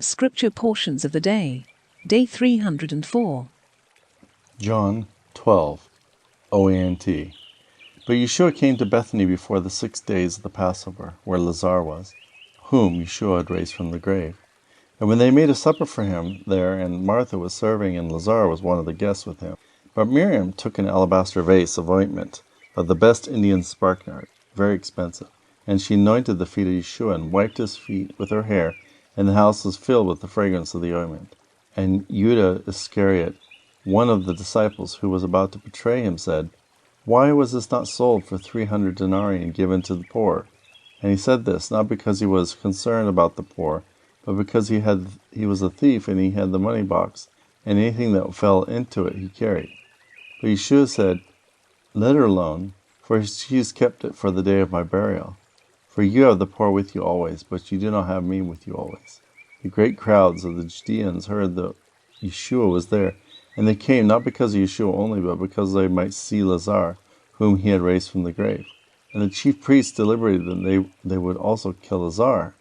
Scripture portions of the day. Day 304. John 12, OANT. But Yeshua came to Bethany before the 6 days of the Passover, where Lazarus was, whom Yeshua had raised from the grave. And when they made a supper for him there, and Martha was serving, and Lazarus was one of the guests with him. But Miriam took an alabaster vase of ointment, of the best Indian spikenard, very expensive, and she anointed the feet of Yeshua, and wiped his feet with her hair, and the house was filled with the fragrance of the ointment. And Judas Iscariot, one of the disciples who was about to betray him, said, Why was this not sold for 300 denarii and given to the poor? And he said this, not because he was concerned about the poor, but because he was a thief, and he had the money box, and anything that fell into it he carried. But Yeshua said, Let her alone, for she has kept it for the day of my burial. For you have the poor with you always, but you do not have me with you always. The great crowds of the Judeans heard that Yeshua was there, and they came not because of Yeshua only, but because they might see Lazarus, whom he had raised from the grave. And the chief priests deliberated that they would also kill Lazarus,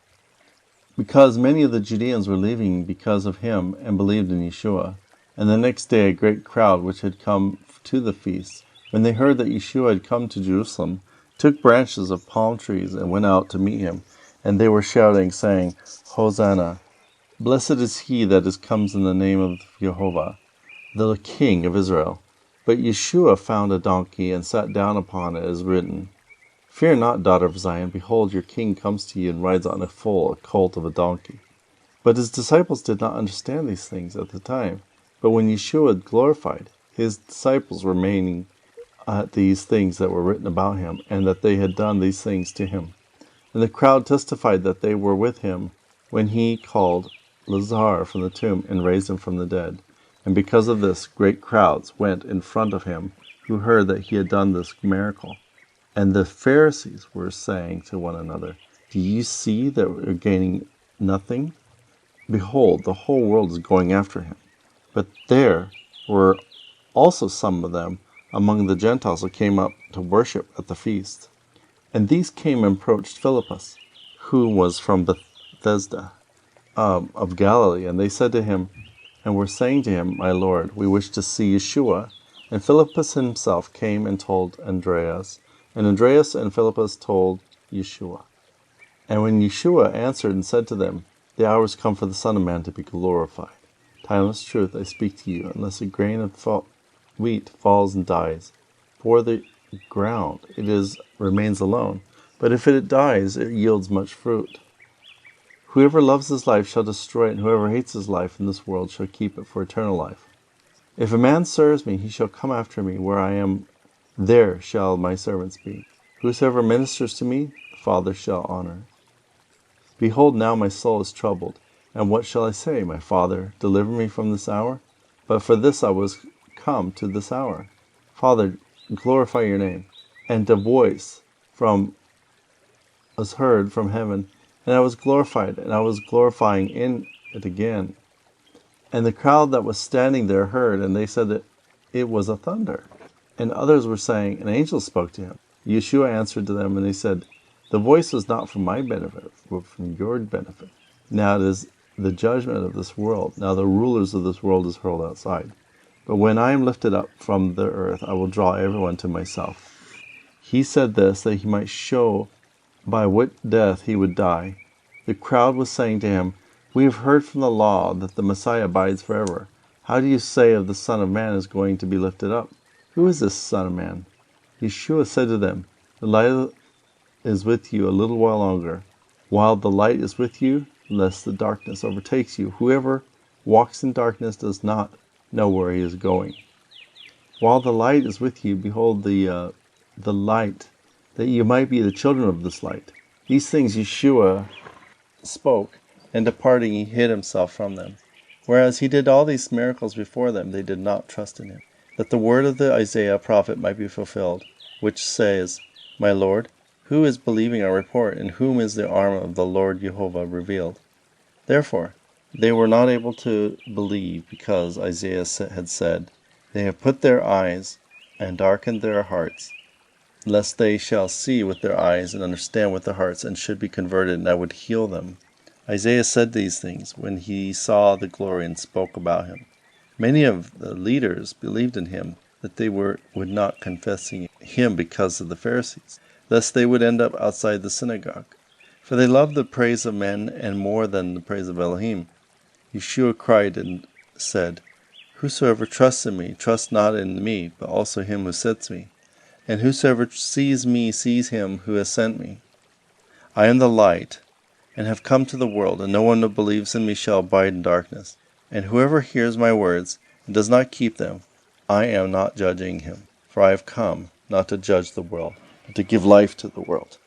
because many of the Judeans were leaving because of him and believed in Yeshua. And the next day a great crowd which had come to the feast, when they heard that Yeshua had come to Jerusalem, took branches of palm trees and went out to meet him. And they were shouting, saying, Hosanna! Blessed is he that comes in the name of YEHOVAH, the King of Israel. But Yeshua found a donkey and sat down upon it, as written, Fear not, daughter of Zion, behold, your king comes to you and rides on a foal, a colt of a donkey. But his disciples did not understand these things at the time. But when Yeshua had glorified, his disciples remaining at these things that were written about him, and that they had done these things to him. And the crowd testified that they were with him when he called Lazarus from the tomb and raised him from the dead. And because of this, great crowds went in front of him, who heard that he had done this miracle. And the Pharisees were saying to one another, Do you see that we are gaining nothing? Behold, the whole world is going after him. But there were also some of them among the Gentiles who came up to worship at the feast. And these came and approached Philippus, who was from Bethsaida of Galilee. And they said to him, and were saying to him, My Lord, we wish to see Yeshua. And Philippus himself came and told Andreas. And Andreas and Philippus told Yeshua. And when Yeshua answered and said to them, The hour is come for the Son of Man to be glorified. Timeless truth, I speak to you, unless a grain of wheat falls and dies before the ground, remains alone. But if it dies, it yields much fruit. Whoever loves his life shall destroy it, and whoever hates his life in this world shall keep it for eternal life. If a man serves me, he shall come after me. Where I am, there shall my servants be. Whosoever ministers to me, the Father shall honor. Behold, now my soul is troubled. And what shall I say? My Father, deliver me from this hour? But for this I was come to this hour. Father, glorify your name. And a voice was heard from heaven, and I was glorified, and I was glorifying in it again. And the crowd that was standing there heard, and they said that it was a thunder. And others were saying, An angel spoke to him. Yeshua answered to them, and they said, The voice was not for my benefit, but from your benefit. Now it is the judgment of this world. Now the rulers of this world is hurled outside. But when I am lifted up from the earth, I will draw everyone to myself. He said this, that he might show by what death he would die. The crowd was saying to him, We have heard from the law that the Messiah abides forever. How do you say of the Son of Man is going to be lifted up? Who is this Son of Man? Yeshua said to them, The light is with you a little while longer. While the light is with you, lest the darkness overtakes you. Whoever walks in darkness does not know where he is going. While the light is with you, behold the light, that you might be the children of this light. These things Yeshua spoke, and departing he hid himself from them. Whereas he did all these miracles before them, they did not trust in him. That the word of the Isaiah prophet might be fulfilled, which says, My Lord, who is believing our report, and whom is the arm of the Lord Jehovah revealed? Therefore, they were not able to believe, because Isaiah had said, They have put their eyes and darkened their hearts, lest they shall see with their eyes and understand with their hearts, and should be converted, and I would heal them. Isaiah said these things when he saw the glory and spoke about him. Many of the leaders believed in him, that they would not confessing him because of the Pharisees, lest they would end up outside the synagogue. For they loved the praise of men and more than the praise of Elohim. Yeshua cried and said, Whosoever trusts in me, trusts not in me, but also him who sent me. And whosoever sees me, sees him who has sent me. I am the light, and have come to the world, and no one who believes in me shall abide in darkness. And whoever hears my words, and does not keep them, I am not judging him. For I have come, not to judge the world, but to give life to the world.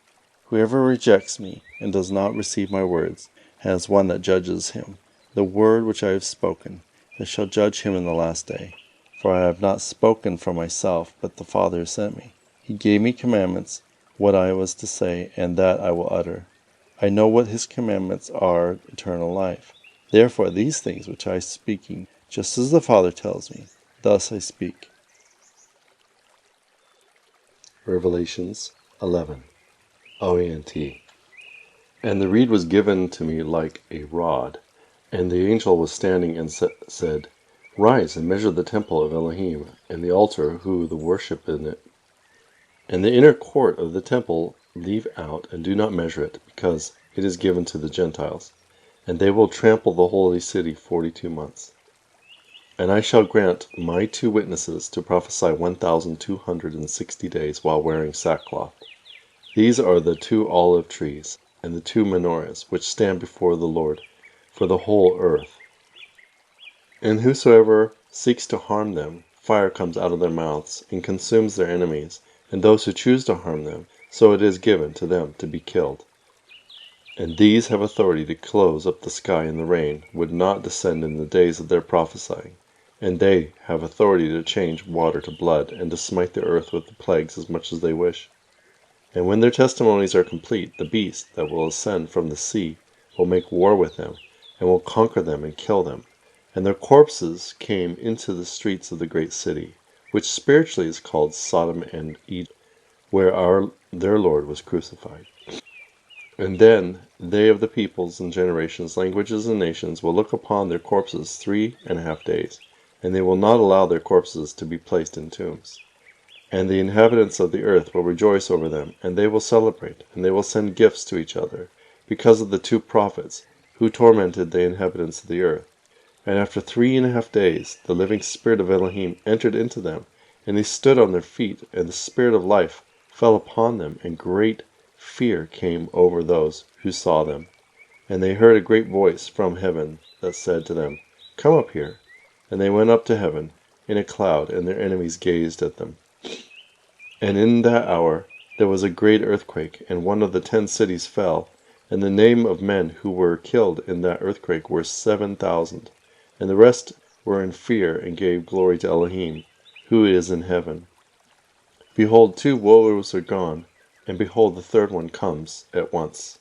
Whoever rejects me, and does not receive my words, has one that judges him. The word which I have spoken, that shall judge him in the last day. For I have not spoken for myself, but the Father who sent me. He gave me commandments, what I was to say, and that I will utter. I know what his commandments are, eternal life. Therefore these things which I am speaking, just as the Father tells me, thus I speak. Revelations 11. OANT. And the reed was given to me like a rod, and the angel was standing and said, Rise and measure the temple of Elohim, and the altar who the worship in it. And the inner court of the temple leave out, and do not measure it, because it is given to the Gentiles, and they will trample the holy city 42 months. And I shall grant my 2 witnesses to prophesy 1,260 days while wearing sackcloth. These are the 2 olive trees, and the 2 menorahs, which stand before the Lord, for the whole earth. And whosoever seeks to harm them, fire comes out of their mouths, and consumes their enemies, and those who choose to harm them, so it is given to them to be killed. And these have authority to close up the sky, and the rain would not descend in the days of their prophesying. And they have authority to change water to blood, and to smite the earth with the plagues as much as they wish. And when their testimonies are complete, the beast that will ascend from the sea will make war with them, and will conquer them and kill them. And their corpses came into the streets of the great city, which spiritually is called Sodom and Edom, where their Lord was crucified. And then they of the peoples and generations, languages and nations will look upon their corpses 3.5 days, and they will not allow their corpses to be placed in tombs. And the inhabitants of the earth will rejoice over them, and they will celebrate, and they will send gifts to each other, because of the 2 prophets, who tormented the inhabitants of the earth. And after 3.5 days the living spirit of Elohim entered into them, and they stood on their feet, and the spirit of life fell upon them, and great fear came over those who saw them. And they heard a great voice from heaven that said to them, Come up here. And they went up to heaven in a cloud, and their enemies gazed at them. And in that hour there was a great earthquake, and one of the 10 cities fell, and the name of men who were killed in that earthquake were 7,000. And the rest were in fear, and gave glory to Elohim, who is in heaven. Behold, 2 woes are gone, and behold, the 3rd one comes at once.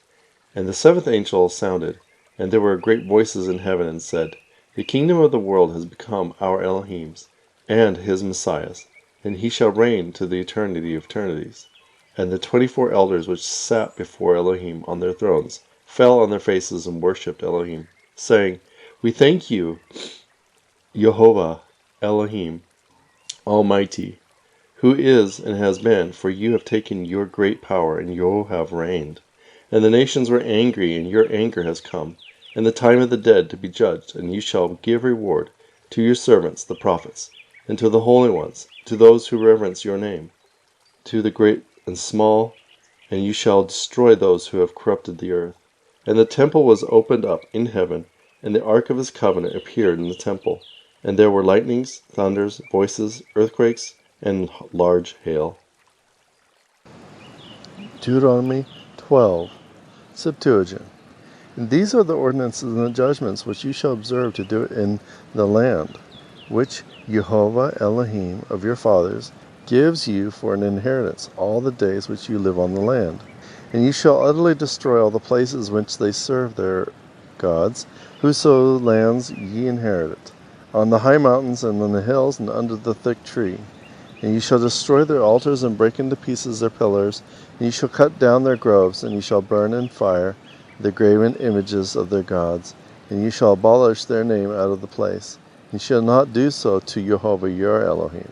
And the 7th angel sounded, and there were great voices in heaven, and said, The kingdom of the world has become our Elohim's, and his Messiah's, and he shall reign to the eternity of eternities. And the 24 elders which sat before Elohim on their thrones fell on their faces and worshipped Elohim, saying, We thank you, YEHOVAH Elohim, Almighty, who is and has been, for you have taken your great power, and you have reigned. And the nations were angry, and your anger has come, and the time of the dead to be judged, and you shall give reward to your servants the prophets, and to the holy ones, to those who reverence your name, to the great and small, and you shall destroy those who have corrupted the earth. And the temple was opened up in heaven, and the ark of his covenant appeared in the temple. And there were lightnings, thunders, voices, earthquakes, and large hail. Deuteronomy 12, Septuagint. And these are the ordinances and the judgments which you shall observe to do in the land, which YEHOVAH Elohim of your fathers gives you for an inheritance all the days which you live on the land. And you shall utterly destroy all the places which they serve their gods, whoso lands ye inherit, on the high mountains and on the hills and under the thick tree. And you shall destroy their altars and break into pieces their pillars, and you shall cut down their groves, and you shall burn in fire the graven images of their gods, and you shall abolish their name out of the place. You shall not do so to Jehovah your Elohim.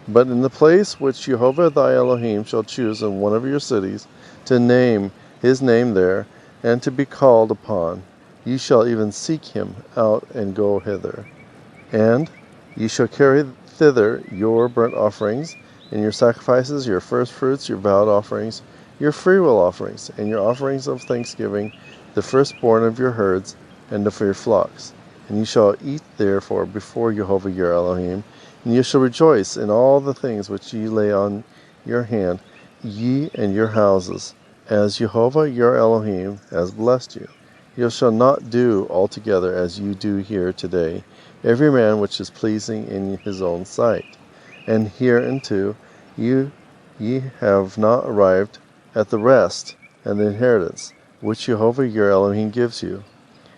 But in the place which Jehovah thy Elohim shall choose in one of your cities, to name his name there, and to be called upon, you shall even seek him out and go hither. And ye shall carry thither your burnt offerings, and your sacrifices, your firstfruits, your vowed offerings, your freewill offerings, and your offerings of thanksgiving, the firstborn of your herds, and of your flocks. And ye shall eat therefore before Jehovah your Elohim, and ye shall rejoice in all the things which ye lay on your hand, ye and your houses, as Jehovah your Elohim has blessed you. You shall not do altogether as you do here today, every man which is pleasing in his own sight. And hereunto ye have not arrived at the rest and the inheritance, which Jehovah your Elohim gives you.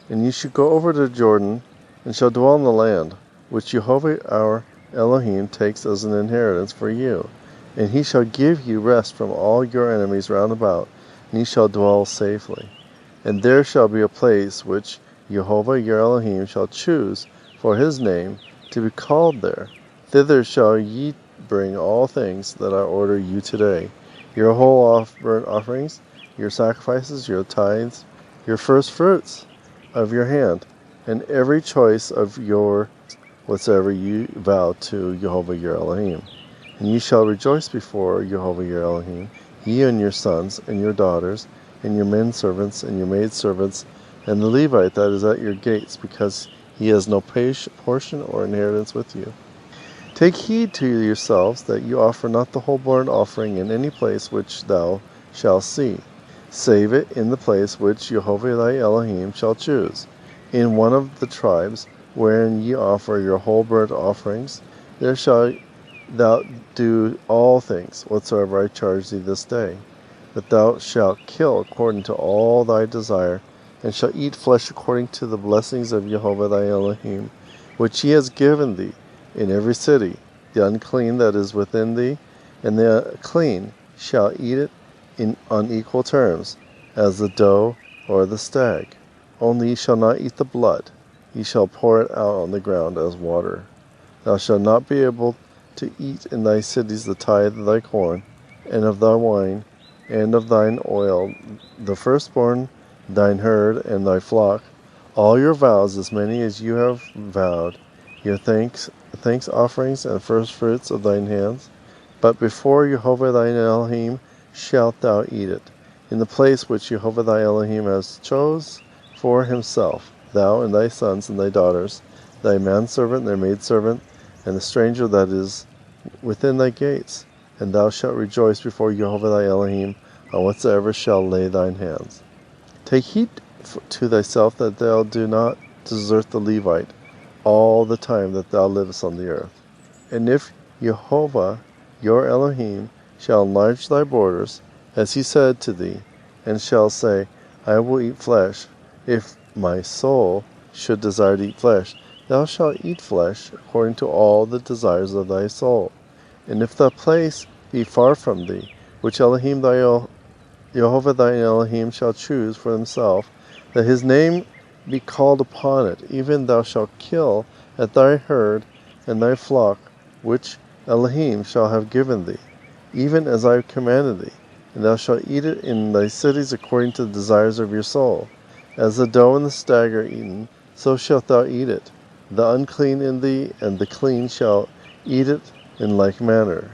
And ye shall go over to Jordan, and shall dwell in the land, which Jehovah our Elohim takes as an inheritance for you. And he shall give you rest from all your enemies round about, and ye shall dwell safely. And there shall be a place which Jehovah your Elohim shall choose for his name to be called there. Thither shall ye bring all things that I order you today, your whole burnt offerings, your sacrifices, your tithes, your first fruits of your hand, and every choice of your whatsoever you vow to Jehovah your Elohim. And ye shall rejoice before Jehovah your Elohim, ye and your sons and your daughters, and your men servants and your maid servants, and the Levite that is at your gates, because he has no portion or inheritance with you. Take heed to yourselves that you offer not the whole burnt offering in any place which thou shalt see. Save it in the place which Jehovah thy Elohim shall choose. In one of the tribes wherein ye offer your whole burnt offerings, there shalt thou do all things whatsoever I charge thee this day. That thou shalt kill according to all thy desire, and shalt eat flesh according to the blessings of Jehovah thy Elohim, which he has given thee in every city. The unclean that is within thee, and the clean shall eat it on equal terms, as the doe or the stag. Only ye shall not eat the blood, ye shall pour it out on the ground as water. Thou shalt not be able to eat in thy cities the tithe of thy corn, and of thy wine, and of thine oil, the firstborn, thine herd, and thy flock, all your vows, as many as you have vowed, your thanks offerings and firstfruits of thine hands. But before Jehovah thine Elohim shalt thou eat it, in the place which Jehovah thy Elohim has chose for himself, thou and thy sons and thy daughters, thy manservant, thy maidservant, and the stranger that is within thy gates. And thou shalt rejoice before Jehovah thy Elohim on whatsoever shall lay thine hands. Take heed to thyself that thou do not desert the Levite all the time that thou livest on the earth. And if Jehovah your Elohim shall enlarge thy borders, as he said to thee, and shall say, I will eat flesh, if my soul should desire to eat flesh, thou shalt eat flesh according to all the desires of thy soul. And if the place be far from thee, which Elohim Jehovah thy Elohim shall choose for himself, that his name be called upon it, even thou shalt kill at thy herd and thy flock, which Elohim shall have given thee, even as I commanded thee, and thou shalt eat it in thy cities according to the desires of your soul. As the doe and the stag are eaten, so shalt thou eat it. The unclean in thee and the clean shall eat it in like manner.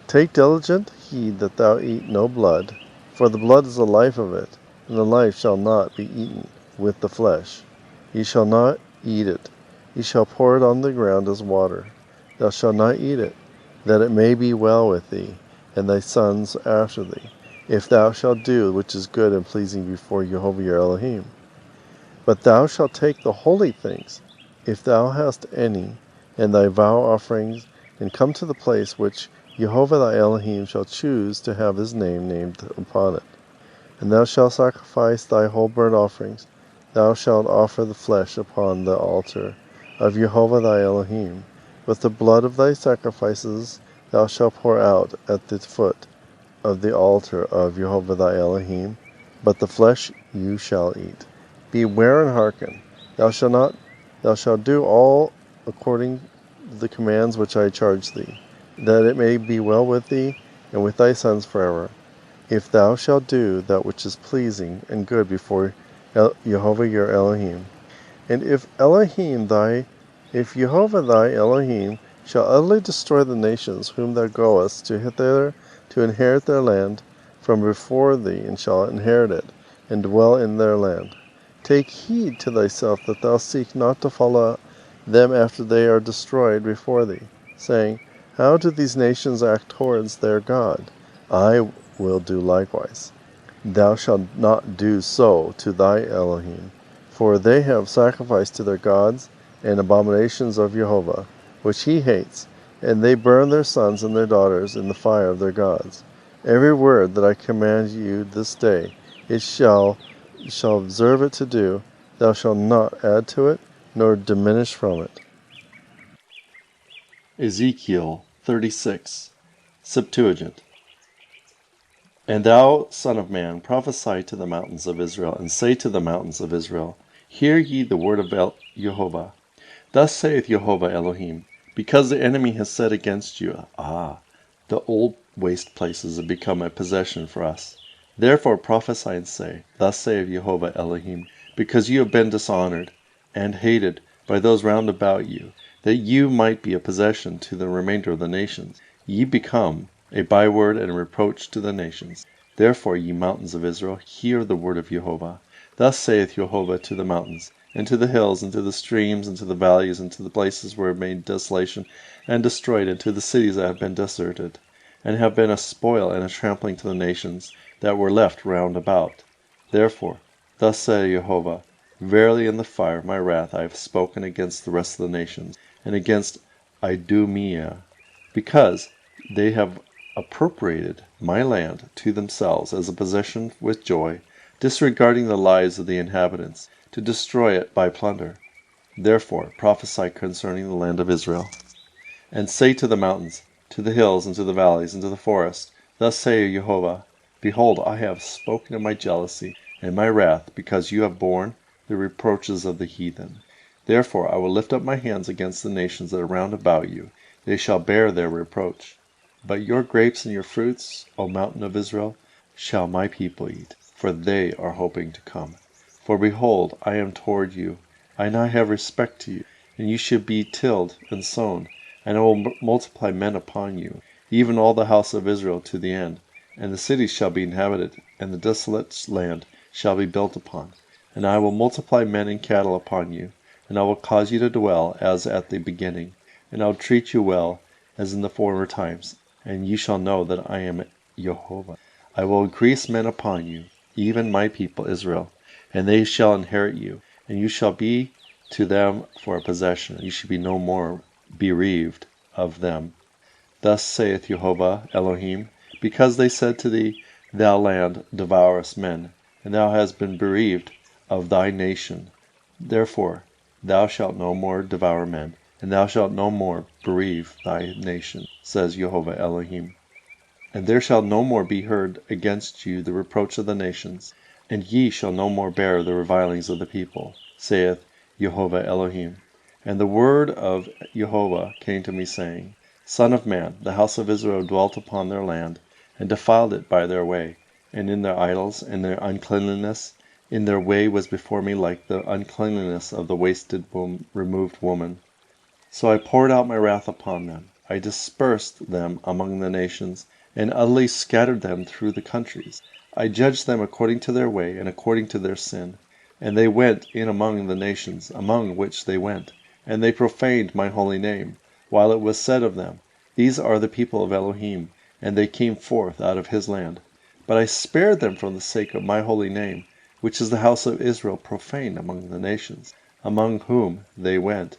Take diligent heed that thou eat no blood, for the blood is the life of it, and the life shall not be eaten with the flesh. Ye shall not eat it, ye shall pour it on the ground as water. Thou shalt not eat it, that it may be well with thee, and thy sons after thee, if thou shalt do which is good and pleasing before Jehovah your Elohim. But thou shalt take the holy things, if thou hast any, and thy vow offerings, and come to the place which Jehovah thy Elohim shall choose to have his name named upon it. And thou shalt sacrifice thy whole burnt offerings. Thou shalt offer the flesh upon the altar of Jehovah thy Elohim. With the blood of thy sacrifices thou shalt pour out at the foot of the altar of Jehovah thy Elohim. But the flesh you shall eat. Beware and hearken. Thou shalt do all according to the commands which I charge thee, that it may be well with thee and with thy sons forever. If thou shalt do that which is pleasing and good before Jehovah your Elohim. And if Jehovah thy Elohim shall utterly destroy the nations whom thou goest to thither to inherit their land from before thee, and shall inherit it, and dwell in their land, take heed to thyself that thou seek not to follow them after they are destroyed before thee, saying, How do these nations act towards their God? I will do likewise. Thou shalt not do so to thy Elohim, for they have sacrificed to their gods and abominations of Jehovah, which he hates, and they burn their sons and their daughters in the fire of their gods. Every word that I command you this day, you shall observe it to do. Thou shalt not add to it, nor diminish from it. Ezekiel 36, Septuagint. And thou, son of man, prophesy to the mountains of Israel, and say to the mountains of Israel, Hear ye the word of Jehovah. Thus saith Jehovah Elohim, because the enemy has said against you, the old waste places have become a possession for us. Therefore prophesy and say, Thus saith Jehovah Elohim, because you have been dishonored and hated by those round about you, that you might be a possession to the remainder of the nations, ye become a byword and a reproach to the nations. Therefore, ye mountains of Israel, hear the word of Jehovah. Thus saith Jehovah to the mountains, and to the hills, and to the streams, and to the valleys, and to the places where made desolation and destroyed, and to the cities that have been deserted, and have been a spoil and a trampling to the nations that were left round about. Therefore, thus saith Jehovah, Verily in the fire of my wrath I have spoken against the rest of the nations, and against Idumea, because they have appropriated my land to themselves as a possession with joy, disregarding the lives of the inhabitants, to destroy it by plunder. Therefore prophesy concerning the land of Israel, and say to the mountains, to the hills, and to the valleys, and to the forest, Thus saith Jehovah, Behold, I have spoken in my jealousy and my wrath, because you have borne the reproaches of the heathen. Therefore I will lift up my hands against the nations that are round about you, they shall bear their reproach. But your grapes and your fruits, O mountain of Israel, shall my people eat, for they are hoping to come. For behold, I am toward you, and I have respect to you, and you shall be tilled and sown, and I will multiply men upon you, even all the house of Israel to the end. And the cities shall be inhabited, and the desolate land shall be built upon. And I will multiply men and cattle upon you, and I will cause you to dwell as at the beginning, and I will treat you well as in the former times, and ye shall know that I am Jehovah. I will increase men upon you, even my people Israel, and they shall inherit you, and you shall be to them for a possession, and you shall be no more bereaved of them. Thus saith Jehovah Elohim, because they said to thee, Thou land devourest men, and thou hast been bereaved of thy nation. Therefore thou shalt no more devour men, and thou shalt no more bereave thy nation, says Jehovah Elohim. And there shall no more be heard against you the reproach of the nations, and ye shall no more bear the revilings of the people, saith Jehovah Elohim. And the word of Jehovah came to me, saying, Son of man, the house of Israel dwelt upon their land, and defiled it by their way, and in their idols, and their uncleanness, in their way was before me like the uncleanness of the wasted removed woman. So I poured out my wrath upon them. I dispersed them among the nations, and utterly scattered them through the countries. I judged them according to their way, and according to their sin. And they went in among the nations, among which they went, and they profaned my holy name, while it was said of them, These are the people of Elohim, and they came forth out of his land. But I spared them from the sake of my holy name, which is the house of Israel profaned among the nations, among whom they went.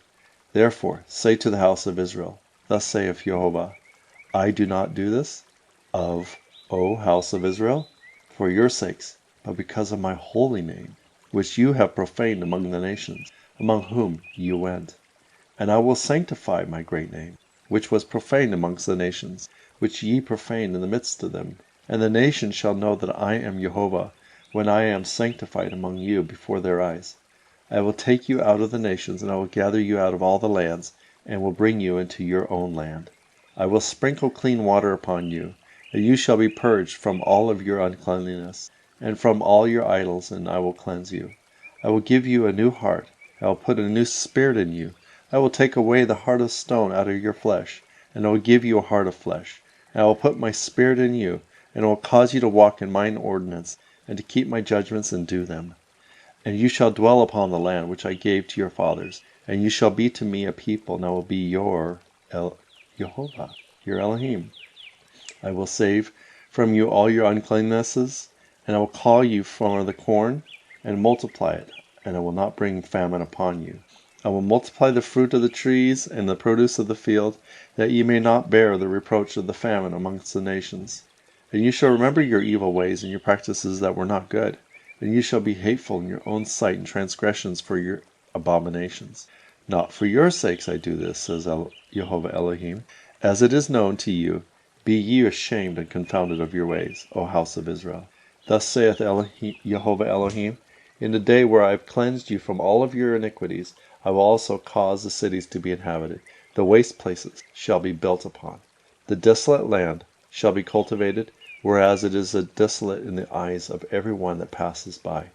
Therefore say to the house of Israel, Thus saith Jehovah, I do not do this, O house of Israel, for your sakes, but because of my holy name, which you have profaned among the nations, among whom you went. And I will sanctify my great name, which was profaned amongst the nations, which ye profaned in the midst of them. And the nations shall know that I am Jehovah, when I am sanctified among you before their eyes. I will take you out of the nations, and I will gather you out of all the lands, and will bring you into your own land. I will sprinkle clean water upon you, and you shall be purged from all of your uncleanness, and from all your idols, and I will cleanse you. I will give you a new heart, I will put a new spirit in you. I will take away the heart of stone out of your flesh, and I will give you a heart of flesh. And I will put my spirit in you, and I will cause you to walk in mine ordinance, and to keep my judgments and do them. And you shall dwell upon the land which I gave to your fathers, and you shall be to me a people, and I will be your Jehovah, your Elohim. I will save from you all your uncleannesses, and I will call you from the corn, and multiply it, and I will not bring famine upon you. I will multiply the fruit of the trees and the produce of the field, that ye may not bear the reproach of the famine amongst the nations. And you shall remember your evil ways and your practices that were not good, and you shall be hateful in your own sight and transgressions for your abominations. Not for your sakes I do this, says Jehovah Elohim. As it is known to you, be ye ashamed and confounded of your ways, O house of Israel. Thus saith Jehovah Elohim, in the day where I have cleansed you from all of your iniquities, I will also cause the cities to be inhabited. The waste places shall be built upon. The desolate land shall be cultivated, whereas it is desolate in the eyes of every one that passes by.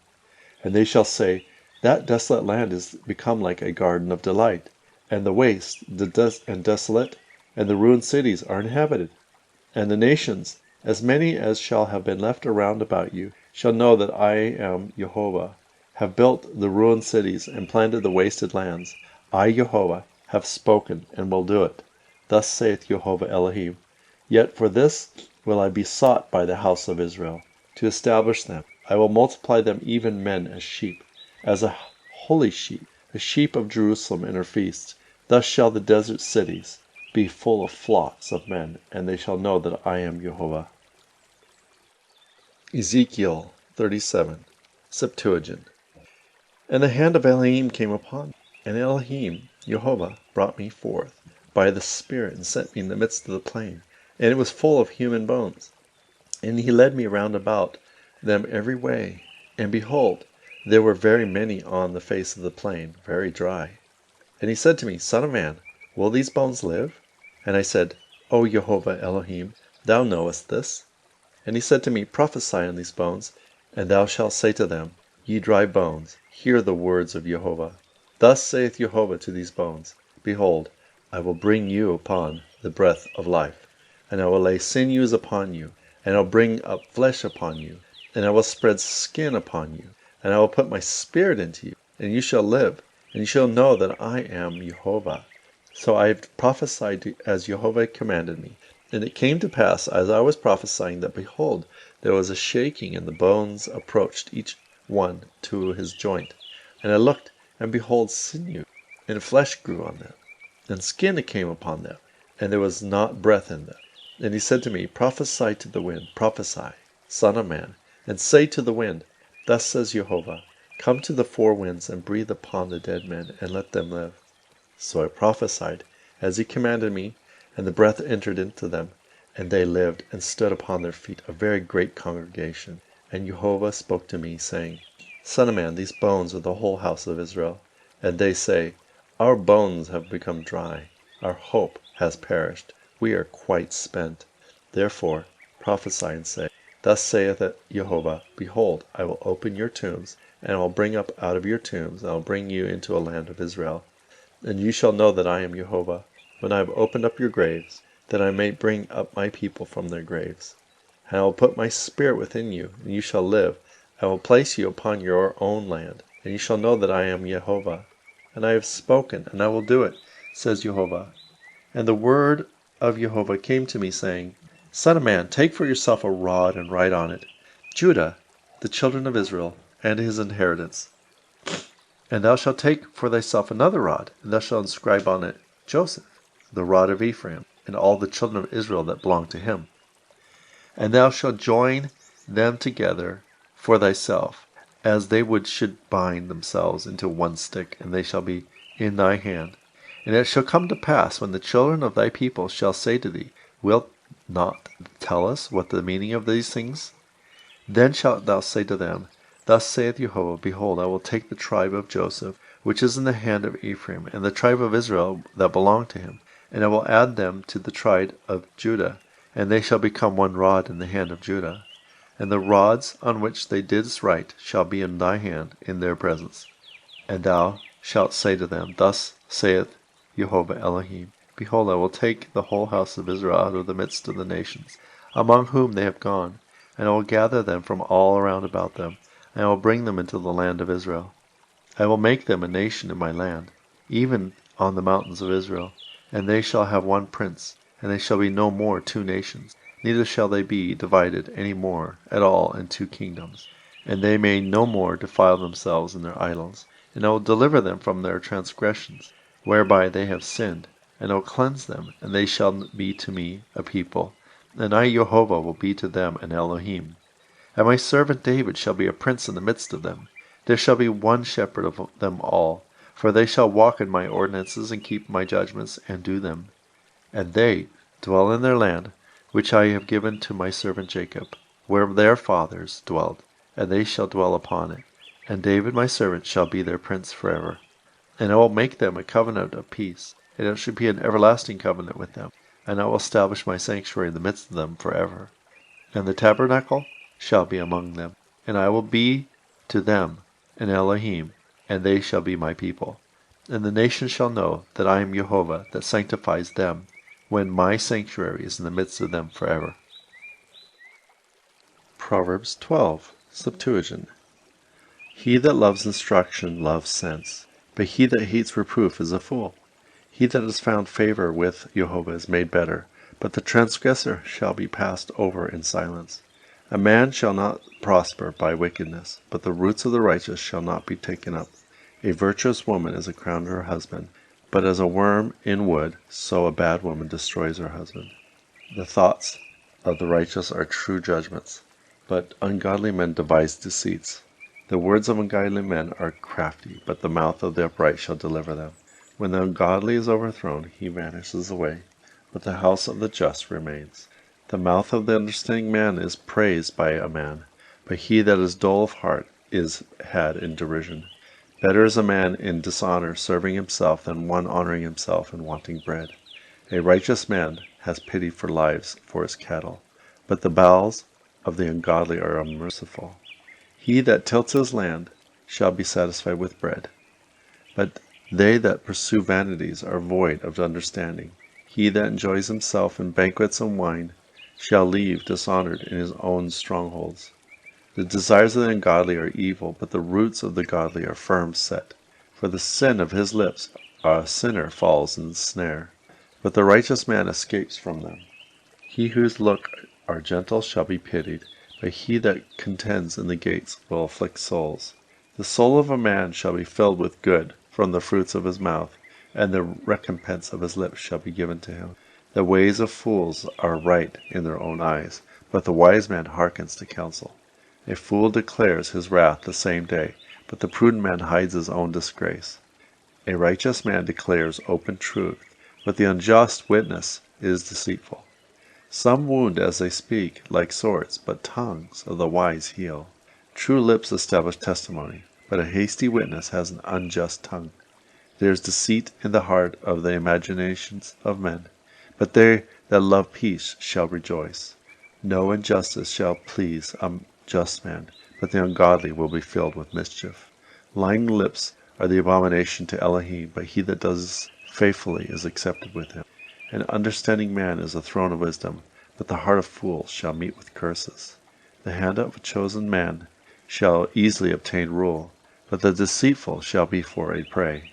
And they shall say, that desolate land is become like a garden of delight, and the waste, and desolate, and the ruined cities are inhabited. And the nations, as many as shall have been left around about you, shall know that I am Jehovah, have built the ruined cities, and planted the wasted lands. I, Jehovah, have spoken, and will do it. Thus saith Jehovah Elohim. Yet for this will I be sought by the house of Israel, to establish them. I will multiply them even men as sheep, as a holy sheep, a sheep of Jerusalem in her feasts. Thus shall the desert cities be full of flocks of men, and they shall know that I am Jehovah. Ezekiel 37, Septuagint. And the hand of Elohim came upon me, and Elohim, Jehovah, brought me forth by the Spirit, and set me in the midst of the plain, and it was full of human bones. And he led me round about them every way, and behold, there were very many on the face of the plain, very dry. And he said to me, Son of man, will these bones live? And I said, O Jehovah Elohim, thou knowest this. And he said to me, Prophesy on these bones, and thou shalt say to them, Ye dry bones, hear the words of Jehovah. Thus saith Jehovah to these bones, Behold, I will bring you upon the breath of life, and I will lay sinews upon you, and I will bring up flesh upon you, and I will spread skin upon you, and I will put my spirit into you, and you shall live, and you shall know that I am Jehovah. So I prophesied as Jehovah commanded me. And it came to pass, as I was prophesying, that behold, there was a shaking, and the bones approached each one to his joint. And I looked, and behold, sinew, and flesh grew on them, and skin came upon them, and there was not breath in them. And he said to me, Prophesy to the wind, prophesy, Son of man, and say to the wind, Thus says Jehovah, Come to the four winds, and breathe upon the dead men, and let them live. So I prophesied, as he commanded me, and the breath entered into them, and they lived, and stood upon their feet, a very great congregation. And Jehovah spoke to me, saying, Son of man, these bones are the whole house of Israel. And they say, Our bones have become dry, our hope has perished, we are quite spent. Therefore prophesy and say, Thus saith Jehovah, Behold, I will open your tombs, and I will bring up out of your tombs, and I will bring you into a land of Israel. And you shall know that I am Jehovah, when I have opened up your graves, that I may bring up my people from their graves. And I will put my spirit within you, and you shall live. I will place you upon your own land, and you shall know that I am Jehovah. And I have spoken, and I will do it, says Jehovah. And the word of Jehovah came to me, saying, Son of man, take for yourself a rod, and write on it, Judah, the children of Israel, and his inheritance. And thou shalt take for thyself another rod, and thou shalt inscribe on it, Joseph, the rod of Ephraim, and all the children of Israel that belong to him. And thou shalt join them together for thyself, as they should bind themselves into one stick, and they shall be in thy hand. And it shall come to pass, when the children of thy people shall say to thee, Wilt not tell us what the meaning of these things? Then shalt thou say to them, Thus saith Jehovah, Behold, I will take the tribe of Joseph, which is in the hand of Ephraim, and the tribe of Israel that belong to him, and I will add them to the tribe of Judah, and they shall become one rod in the hand of Judah. And the rods on which they didst write shall be in thy hand in their presence. And thou shalt say to them, Thus saith Jehovah Elohim, Behold, I will take the whole house of Israel out of the midst of the nations, among whom they have gone, and I will gather them from all around about them, and I will bring them into the land of Israel. I will make them a nation in my land, even on the mountains of Israel, and they shall have one prince, and they shall be no more two nations, neither shall they be divided any more at all in two kingdoms, and they may no more defile themselves in their idols. And I will deliver them from their transgressions, whereby they have sinned, and I will cleanse them, and they shall be to me a people, and I Jehovah will be to them an Elo-heem. And my servant David shall be a prince in the midst of them. There shall be one shepherd of them all, for they shall walk in my ordinances, and keep my judgments, and do them. And they dwell in their land, which I have given to my servant Jacob, where their fathers dwelled, and they shall dwell upon it. And David my servant shall be their prince forever. And I will make them a covenant of peace, and it shall be an everlasting covenant with them. And I will establish my sanctuary in the midst of them forever. And the tabernacle shall be among them, and I will be to them an Elo-heem, and they shall be my people. And the nations shall know that I am Jehovah that sanctifies them, when my sanctuary is in the midst of them forever. Proverbs 12, Septuagint. He that loves instruction loves sense, but he that hates reproof is a fool. He that has found favor with Jehovah is made better, but the transgressor shall be passed over in silence. A man shall not prosper by wickedness, but the roots of the righteous shall not be taken up. A virtuous woman is a crown to her husband, but as a worm in wood, so a bad woman destroys her husband. The thoughts of the righteous are true judgments, but ungodly men devise deceits. The words of ungodly men are crafty, but the mouth of the upright shall deliver them. When the ungodly is overthrown, he vanishes away, but the house of the just remains. The mouth of the understanding man is praised by a man, but he that is dull of heart is had in derision. Better is a man in dishonor serving himself than one honoring himself and wanting bread. A righteous man has pity for lives for his cattle, but the bowels of the ungodly are unmerciful. He that tilts his land shall be satisfied with bread, but they that pursue vanities are void of understanding. He that enjoys himself in banquets and wine shall leave dishonored in his own strongholds. The desires of the ungodly are evil, but the roots of the godly are firm set. For the sin of his lips a sinner falls in the snare, but the righteous man escapes from them. He whose look are gentle shall be pitied, but he that contends in the gates will afflict souls. The soul of a man shall be filled with good from the fruits of his mouth, and the recompense of his lips shall be given to him. The ways of fools are right in their own eyes, but the wise man hearkens to counsel. A fool declares his wrath the same day, but the prudent man hides his own disgrace. A righteous man declares open truth, but the unjust witness is deceitful. Some wound as they speak, like swords, but tongues of the wise heal. True lips establish testimony, but a hasty witness has an unjust tongue. There is deceit in the heart of the imaginations of men, but they that love peace shall rejoice. No injustice shall please a just man, but the ungodly will be filled with mischief. Lying lips are the abomination to Elo-heem, but he that does faithfully is accepted with him. An understanding man is a throne of wisdom, but the heart of fools shall meet with curses. The hand of a chosen man shall easily obtain rule, but the deceitful shall be for a prey.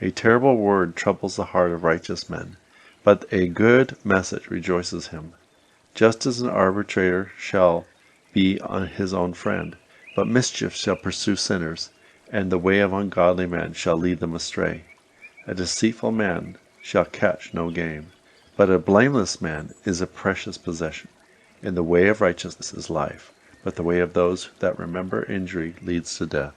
A terrible word troubles the heart of righteous men, but a good message rejoices him. Just as an arbitrator shall be his own friend, but mischief shall pursue sinners, and the way of ungodly men shall lead them astray. A deceitful man shall catch no game, but a blameless man is a precious possession. In the way of righteousness is life, but the way of those that remember injury leads to death.